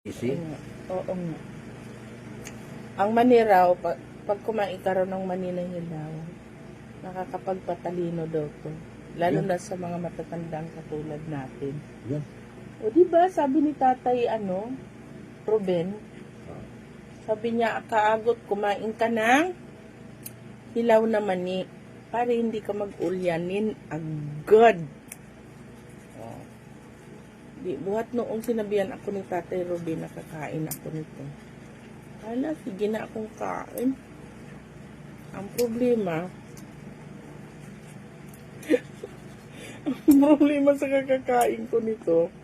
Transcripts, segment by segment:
Easy? Oo nga. Ang mani raw, pag kumain ka raw ng mani na hilaw, nakakapagpatalino daw to. Lalo na sa mga matatandang katulad natin. Yan. O diba, sabi ni tatay, Ruben, sabi niya, kaagot, kumain ka ng hilaw na mani para hindi ka mag-ulyanin agad. Di, buhat noong sinabihan ako ni Tatay Ruben na kakain ako nito. Hala, sige na akong kain. Ang problema, sa kakakain ko nito,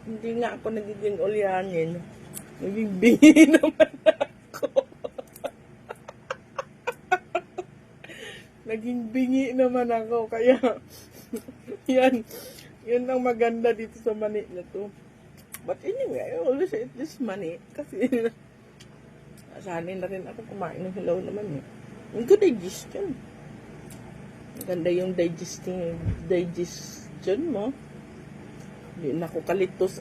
hindi nga ako nagiging ulyanin. Naging bingi naman ako. Naging bingi naman ako. Kaya, yan ang maganda dito sa mani na to. But anyway, I always eat this mani kasi sanay na rin ako kumain ng hilaw naman eh. Ang good digestion. Maganda yung digestion mo. Hindi na ako kalitos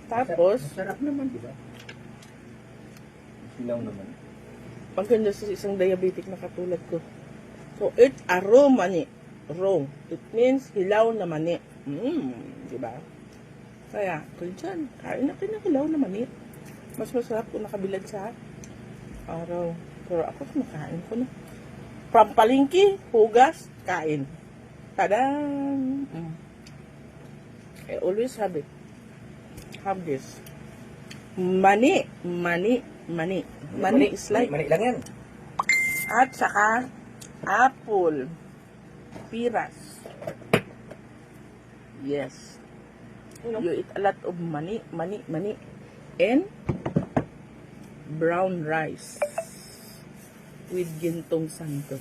Tapos, Sarap naman, di ba? Silaw naman. pagkanda sa isang diabetic na katulad ko. So, it's a raw mani. Raw. It means hilaw na mani. Di ba? Kaya, kung dyan, kain na kayo ng hilaw na mani. Mas masarap kung nakabilad sa araw. Pero ako, kumakain ko na. From palengke, hugas, kain. Tadaan! I always have it. Have this. Mani is like. Mani lang yan. At saka, apple. Piras. Yes. You eat a lot of mani. And brown rice. With gintong sangkot.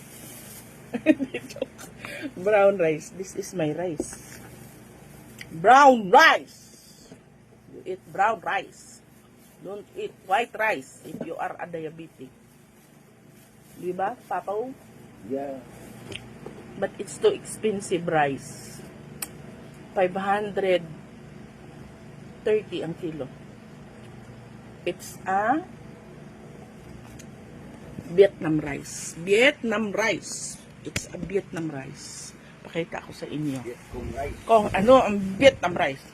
Brown rice. This is my rice. Brown rice. You eat brown rice. Don't eat white rice if you are a diabetic. Diba, Papa? Yeah. But it's too expensive rice. 530 ang kilo. It's a Vietnam rice. Vietnam rice. It's a Vietnam rice. Pakita ko sa inyo. Kung rice. Kung ano ang Vietnam rice.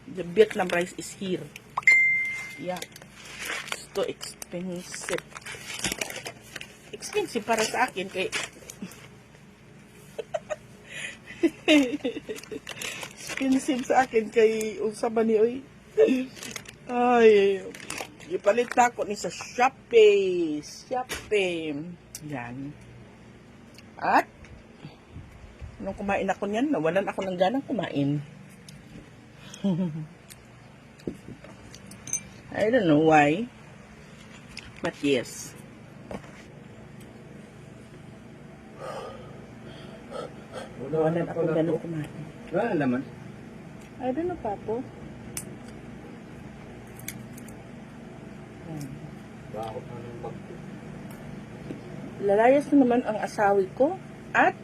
The Vietnam rice is here. Yeah. It's too expensive. Expensive para sa akin kay expensive sa akin kay unsa ba ni oy. Ay, ipalit na ako ni sa Shopee. Yan. At nung kumain ako niyan, nawalan ako ng ganang kumain. I don't know why. But yes. Nawalan ako ng ganang kumain. Wala naman. I don't know, Papo. Bakit anong bakit? Lalayas na naman ang asawi ko at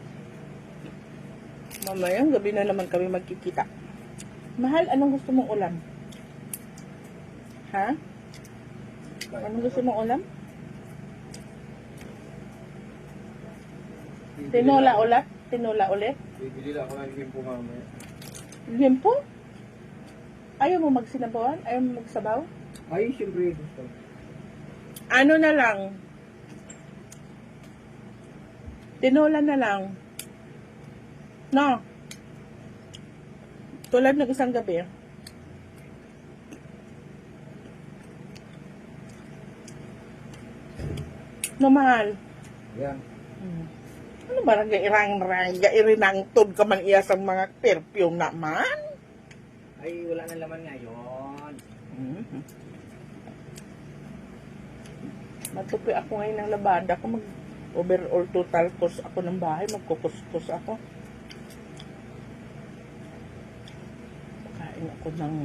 mamayang gabi na naman kami magkikita. Mahal, anong gusto mong ulam? Ha? Anong gusto mong ulam? Tinola ulit? Tinola ulit? Bibili lang ako ng limpo mamaya. Limpo? Ayaw mo magsinabawan? Ayaw mo magsabaw? Ay, siyempre gusto. Ano na lang? Tinola na lang. No? Tulad ng isang gabi. No, mahal. Yan. Ano ba gairinang tod ka man iya sa mga perfume naman? Ay, wala na laman ngayon. Matupi ako ngayon ng labada ko. Overall total cost ako ng bahay. Magkukuskus ako. Kain ako ng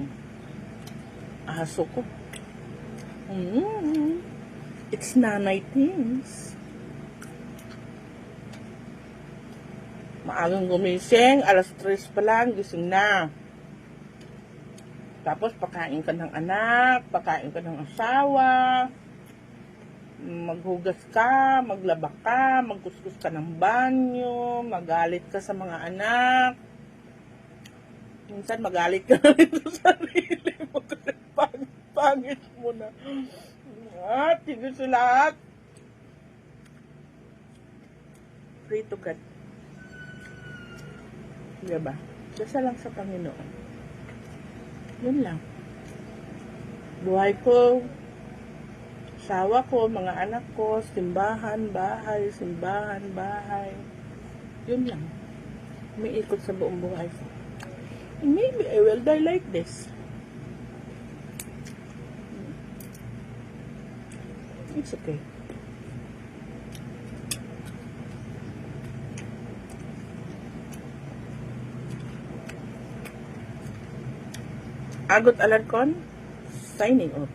aso ko. It's nanay things. Maagang gumising, alas 3 pa lang, gising na. Tapos pakain ka ng anak, pakain ka ng asawa, maghugas ka, maglaba ka, magkuskus ka ng banyo, magalit ka sa mga anak. Minsan magalit ka na rin sa sarili mo kasi pangit mo na. At tigil sa lahat. Pray to God. Diba? Dasal lang sa Panginoon. Yun lang. Buhay ko, asawa ko, mga anak ko, simbahan, bahay, simbahan, bahay. Yun lang. Umiikot sa buong buhay ko. And maybe I will die like this. It's okay. Agot Alarcon, signing off.